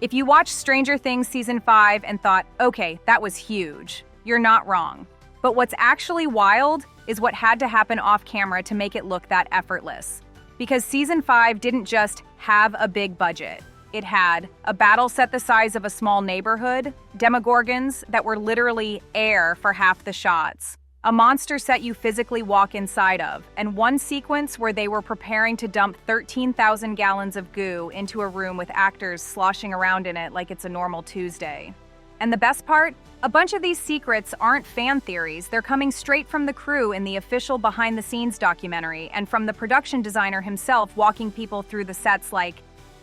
If you watched Stranger Things Season 5 and thought, okay, that was huge, you're not wrong. But what's actually wild is what had to happen off camera to make it look that effortless. Because Season 5 didn't just have a big budget. It had a battle set the size of a small neighborhood, Demogorgons that were literally air for half the shots, a monster set you physically walk inside of, and one sequence where they were preparing to dump 13,000 gallons of goo into a room with actors sloshing around in it like it's a normal Tuesday. And the best part? A bunch of these secrets aren't fan theories, they're coming straight from the crew in the official behind-the-scenes documentary and from the production designer himself walking people through the sets like,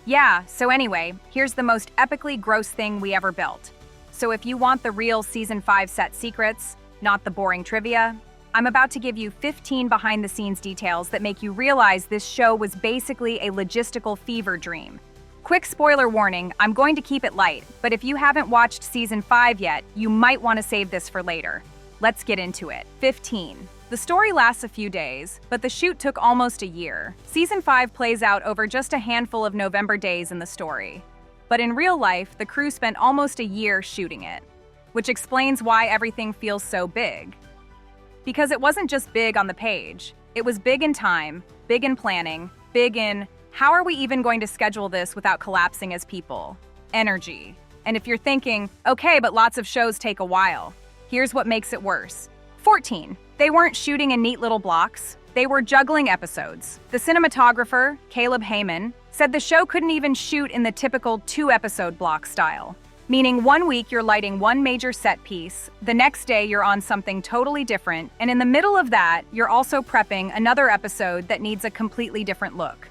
yeah, so anyway, here's the most epically gross thing we ever built. So if you want the real Season 5 set secrets, not the boring trivia, I'm about to give you 15 behind-the-scenes details that make you realize this show was basically a logistical fever dream. Quick spoiler warning, I'm going to keep it light, but if you haven't watched Season 5 yet, you might want to save this for later. Let's get into it. 15. The story lasts a few days, but the shoot took almost a year. Season 5 plays out over just a handful of November days in the story. But in real life, the crew spent almost a year shooting it, which explains why everything feels so big. Because it wasn't just big on the page, it was big in time, big in planning, big in how are we even going to schedule this without collapsing as people? Energy. And if you're thinking, okay, but lots of shows take a while, here's what makes it worse. 14. They weren't shooting in neat little blocks. They were juggling episodes. The cinematographer, Caleb Heyman, said the show couldn't even shoot in the typical 2-episode block style. Meaning 1 week you're lighting one major set piece, the next day you're on something totally different, and in the middle of that, you're also prepping another episode that needs a completely different look.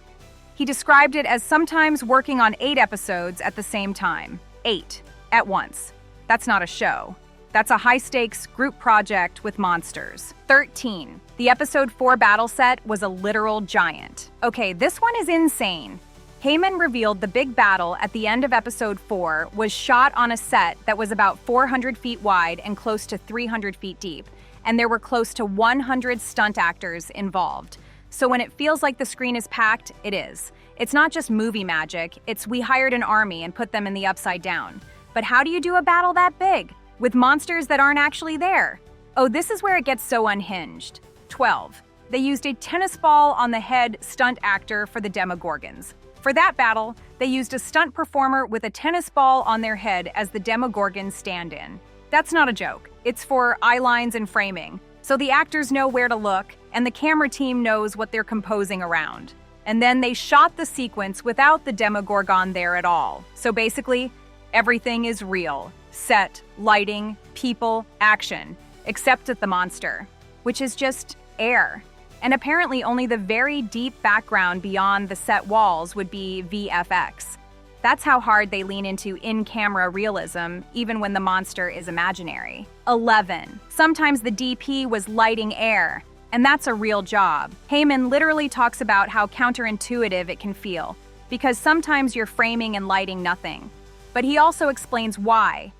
He described it as sometimes working on 8 episodes at the same time. 8 at once. That's not a show. That's a high-stakes group project with monsters. 13. The episode 4 battle set was a literal giant. Okay, this one is insane. Heyman revealed the big battle at the end of episode 4 was shot on a set that was about 400 feet wide and close to 300 feet deep, and there were close to 100 stunt actors involved. So when it feels like the screen is packed, it is. It's not just movie magic, it's we hired an army and put them in the upside down. But how do you do a battle that big? With monsters that aren't actually there? Oh, this is where it gets so unhinged. 12. They used a tennis ball on the head stunt actor for the Demogorgons. For that battle, they used a stunt performer with a tennis ball on their head as the Demogorgon Stand In. That's not a joke. It's for eye lines and framing, so the actors know where to look, and the camera team knows what they're composing around. And then they shot the sequence without the Demogorgon there at all. So basically, everything is real. Set, lighting, people, action, except at the monster, which is just air. And apparently only the very deep background beyond the set walls would be VFX. That's how hard they lean into in-camera realism, even when the monster is imaginary. 11. Sometimes the DP was lighting air, and that's a real job. Heyman literally talks about how counterintuitive it can feel, because sometimes you're framing and lighting nothing. But he also explains why.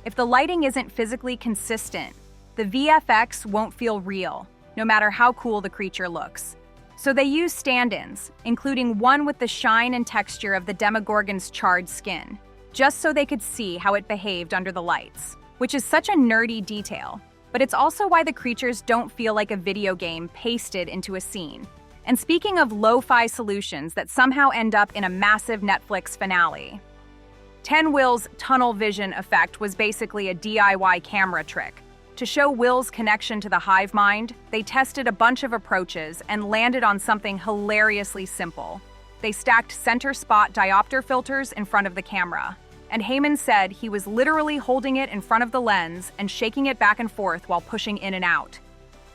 If the lighting isn't physically consistent, the VFX won't feel real, no matter how cool the creature looks. So they use stand-ins, including one with the shine and texture of the Demogorgon's charred skin, just so they could see how it behaved under the lights, which is such a nerdy detail. But it's also why the creatures don't feel like a video game pasted into a scene. And speaking of lo-fi solutions that somehow end up in a massive Netflix finale, 10 Will's tunnel vision effect was basically a DIY camera trick. To show Will's connection to the hive mind, they tested a bunch of approaches and landed on something hilariously simple. They stacked center spot diopter filters in front of the camera, and Heyman said he was literally holding it in front of the lens and shaking it back and forth while pushing in and out.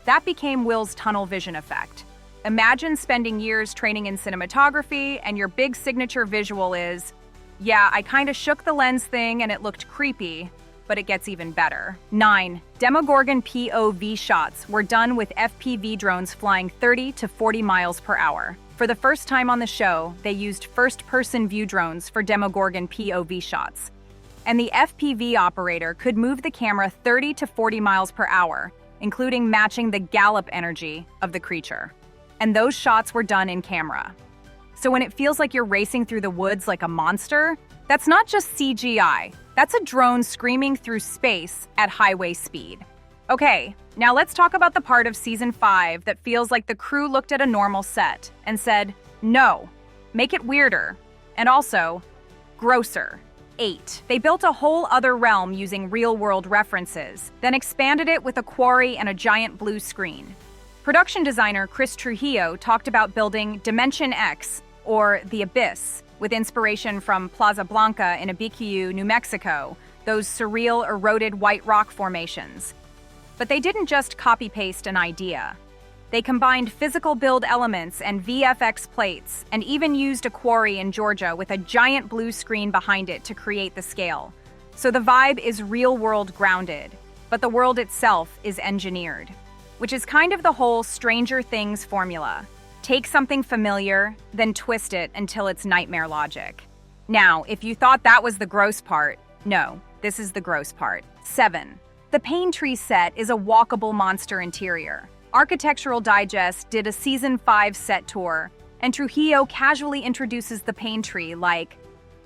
That became Will's tunnel vision effect. Imagine spending years training in cinematography and your big signature visual is, yeah, I kinda shook the lens thing and it looked creepy, but it gets even better. 9. Demogorgon POV shots were done with FPV drones flying 30 to 40 miles per hour. For the first time on the show, they used first-person view drones for Demogorgon POV shots. And the FPV operator could move the camera 30 to 40 miles per hour, including matching the gallop energy of the creature. And those shots were done in camera. So when it feels like you're racing through the woods like a monster, That's not just CGI, that's a drone screaming through space at highway speed. Okay, now let's talk about the part of Season 5 that feels like the crew looked at a normal set and said, no, make it weirder, and also, grosser. 8. They built a whole other realm using real-world references, then expanded it with a quarry and a giant blue screen. Production designer Chris Trujillo talked about building Dimension X, or The Abyss, with inspiration from Plaza Blanca in Abiquiu, New Mexico, those surreal, eroded white rock formations. But they didn't just copy-paste an idea. They combined physical build elements and VFX plates, and even used a quarry in Georgia with a giant blue screen behind it to create the scale. So the vibe is real-world grounded, but the world itself is engineered, which is kind of the whole Stranger Things formula. Take something familiar, then twist it until it's nightmare logic. Now, if you thought that was the gross part, no, this is the gross part. 7. The Pain Tree set is a walkable monster interior. Architectural Digest did a Season 5 set tour, and Trujillo casually introduces the Pain Tree like,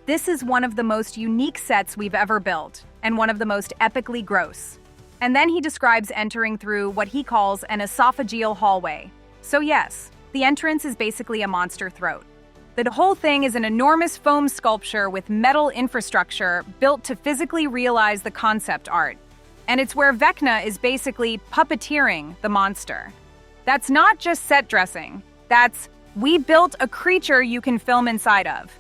"This is one of the most unique sets we've ever built, and one of the most epically gross." And then he describes entering through what he calls an esophageal hallway. So yes, the entrance is basically a monster throat. The whole thing is an enormous foam sculpture with metal infrastructure built to physically realize the concept art. And it's where Vecna is basically puppeteering the monster. That's not just set dressing. That's, we built a creature you can film inside of.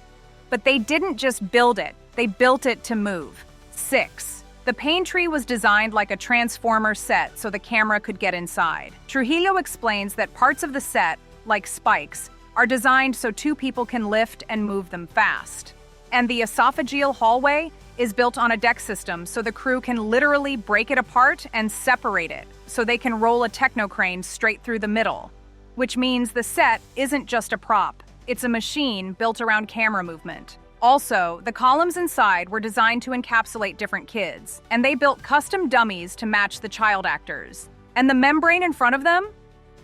But they didn't just build it, they built it to move. 6. The Pain Tree was designed like a Transformer set so the camera could get inside. Trujillo explains that parts of the set, like spikes, are designed so two people can lift and move them fast. And the esophageal hallway is built on a deck system so the crew can literally break it apart and separate it so they can roll a techno crane straight through the middle. Which means the set isn't just a prop, it's a machine built around camera movement. Also, the columns inside were designed to encapsulate different kids, and they built custom dummies to match the child actors. And the membrane in front of them?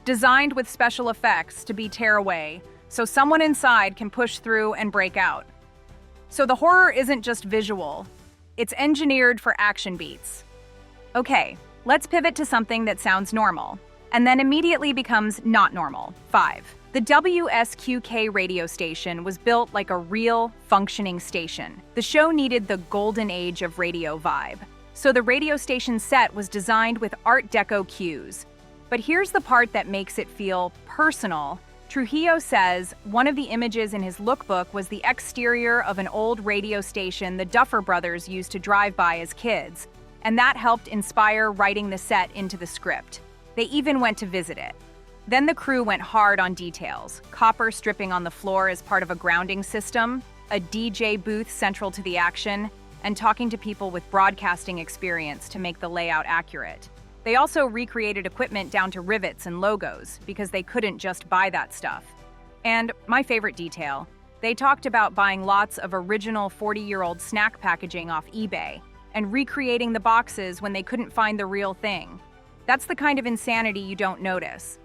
Designed with special effects to be tear away, so someone inside can push through and break out. So the horror isn't just visual, it's engineered for action beats. Okay, let's pivot to something that sounds normal, and then immediately becomes not normal. 5. The WSQK radio station was built like a real, functioning station. The show needed the golden age of radio vibe. So the radio station set was designed with Art Deco cues. But here's the part that makes it feel personal. Trujillo says one of the images in his lookbook was the exterior of an old radio station the Duffer Brothers used to drive by as kids, and that helped inspire writing the set into the script. They even went to visit it. Then the crew went hard on details, copper stripping on the floor as part of a grounding system, a DJ booth central to the action, and talking to people with broadcasting experience to make the layout accurate. They also recreated equipment down to rivets and logos because they couldn't just buy that stuff. And my favorite detail, they talked about buying lots of original 40-year-old snack packaging off eBay and recreating the boxes when they couldn't find the real thing. That's the kind of insanity you don't notice,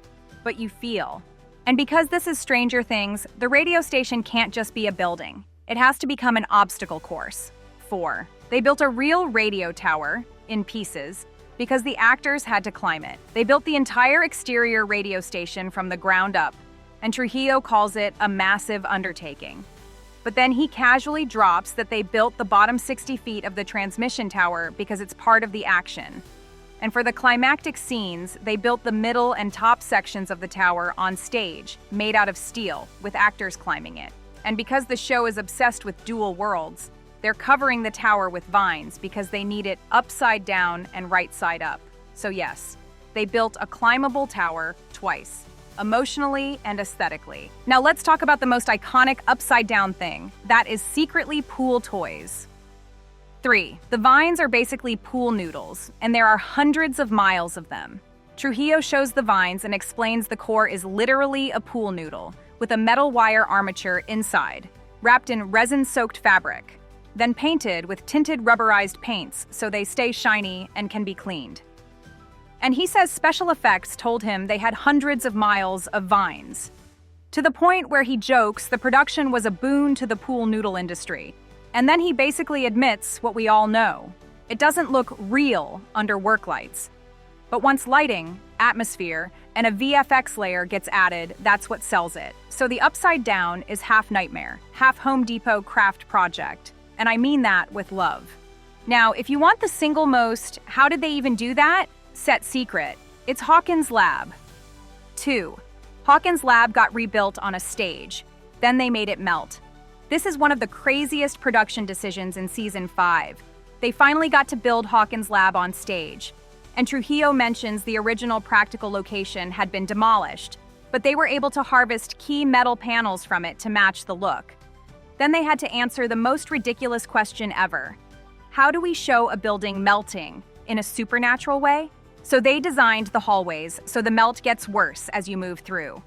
but you feel. And because this is Stranger Things, the radio station can't just be a building. It has to become an obstacle course. 4. They built a real radio tower, in pieces, because the actors had to climb it. They built the entire exterior radio station from the ground up, and Trujillo calls it a massive undertaking. But then he casually drops that they built the bottom 60 feet of the transmission tower because it's part of the action. And for the climactic scenes, they built the middle and top sections of the tower on stage, made out of steel, with actors climbing it. And because the show is obsessed with dual worlds, they're covering the tower with vines because they need it upside down and right side up. So yes, they built a climbable tower twice, emotionally and aesthetically. Now let's talk about the most iconic upside down thing. That is secretly pool toys. 3. The vines are basically pool noodles, and there are hundreds of miles of them. Trujillo shows the vines and explains the core is literally a pool noodle, with a metal wire armature inside, wrapped in resin-soaked fabric, then painted with tinted rubberized paints so they stay shiny and can be cleaned. And he says special effects told him they had hundreds of miles of vines, to the point where he jokes the production was a boon to the pool noodle industry. And then he basically admits what we all know. It doesn't look real under work lights. But once lighting, atmosphere, and a VFX layer gets added, that's what sells it. So the upside down is half nightmare, half Home Depot craft project. And I mean that with love. Now, if you want the single most, how did they even do that? Set secret. It's Hawkins Lab. 2. Hawkins Lab got rebuilt on a stage. Then they made it melt. This is one of the craziest production decisions in Season 5. They finally got to build Hawkins Lab on stage. And Trujillo mentions the original practical location had been demolished, but they were able to harvest key metal panels from it to match the look. Then they had to answer the most ridiculous question ever. How do we show a building melting in a supernatural way? So they designed the hallways so the melt gets worse as you move through.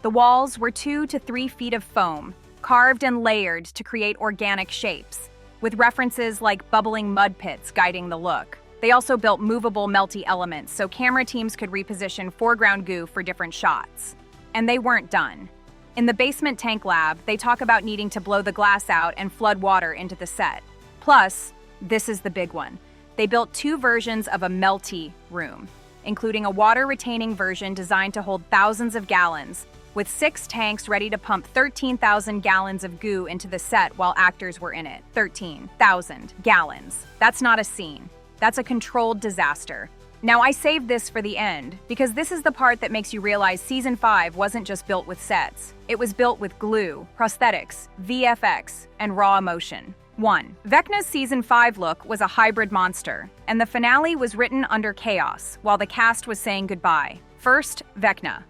The walls were 2 to 3 feet of foam, carved and layered to create organic shapes, with references like bubbling mud pits guiding the look. They also built movable melty elements so camera teams could reposition foreground goo for different shots. And they weren't done. In the basement tank lab, they talk about needing to blow the glass out and flood water into the set. Plus, this is the big one. They built 2 versions of a melty room, including a water-retaining version designed to hold thousands of gallons, with 6 tanks ready to pump 13,000 gallons of goo into the set while actors were in it. 13,000 gallons. That's not a scene. That's a controlled disaster. Now, I saved this for the end, because this is the part that makes you realize Season 5 wasn't just built with sets. It was built with glue, prosthetics, VFX, and raw emotion. 1. Vecna's Season 5 look was a hybrid monster, and the finale was written under chaos while the cast was saying goodbye. First, Vecna.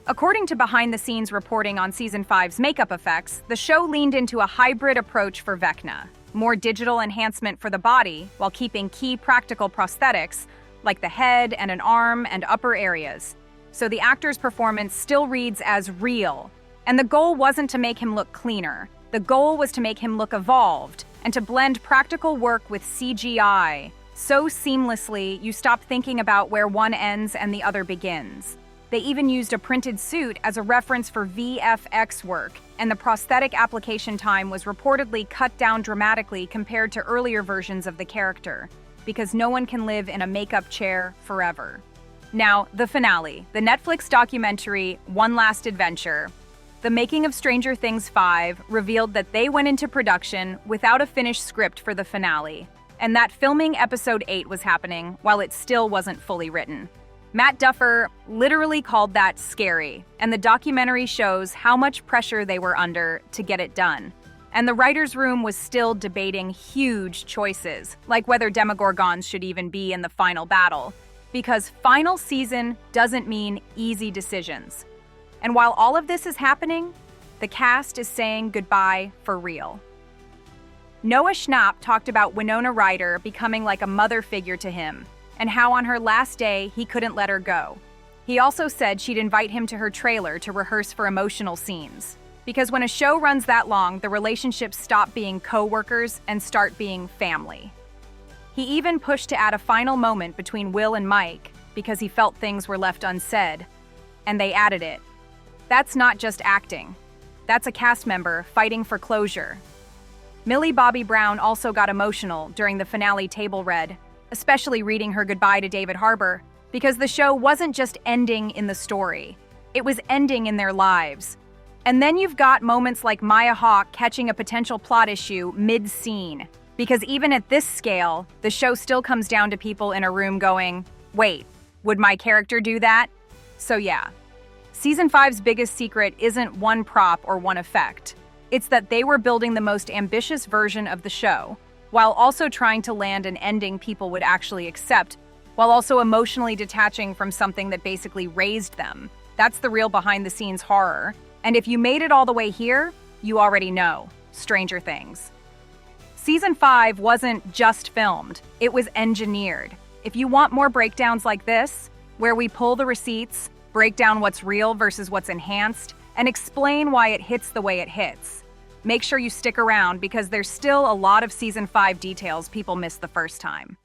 According to behind-the-scenes reporting on Season 5's makeup effects, the show leaned into a hybrid approach for Vecna. More digital enhancement for the body, while keeping key practical prosthetics, like the head and an arm and upper areas. So the actor's performance still reads as real. And the goal wasn't to make him look cleaner. The goal was to make him look evolved and to blend practical work with CGI so seamlessly you stop thinking about where one ends and the other begins. They even used a printed suit as a reference for VFX work, and the prosthetic application time was reportedly cut down dramatically compared to earlier versions of the character, because no one can live in a makeup chair forever. Now, the finale, the Netflix documentary One Last Adventure. The making of Stranger Things 5 revealed that they went into production without a finished script for the finale, and that filming episode 8 was happening while it still wasn't fully written. Matt Duffer literally called that scary, and the documentary shows how much pressure they were under to get it done. And the writer's room was still debating huge choices, like whether Demogorgons should even be in the final battle, because final season doesn't mean easy decisions. And while all of this is happening, the cast is saying goodbye for real. Noah Schnapp talked about Winona Ryder becoming like a mother figure to him, and how on her last day he couldn't let her go. He also said she'd invite him to her trailer to rehearse for emotional scenes. Because when a show runs that long, the relationships stop being co-workers and start being family. He even pushed to add a final moment between Will and Mike because he felt things were left unsaid, and they added it. That's not just acting. That's a cast member fighting for closure. Millie Bobby Brown also got emotional during the finale table read, especially reading her goodbye to David Harbour, because the show wasn't just ending in the story. It was ending in their lives. And then you've got moments like Maya Hawke catching a potential plot issue mid-scene, because even at this scale, the show still comes down to people in a room going, wait, would my character do that? So yeah, Season 5's biggest secret isn't one prop or one effect. It's that they were building the most ambitious version of the show, while also trying to land an ending people would actually accept, while also emotionally detaching from something that basically raised them. That's the real behind-the-scenes horror. And if you made it all the way here, you already know. Stranger Things. Season 5 wasn't just filmed, it was engineered. If you want more breakdowns like this, where we pull the receipts, break down what's real versus what's enhanced, and explain why it hits the way it hits, make sure you stick around because there's still a lot of Season 5 details people missed the first time.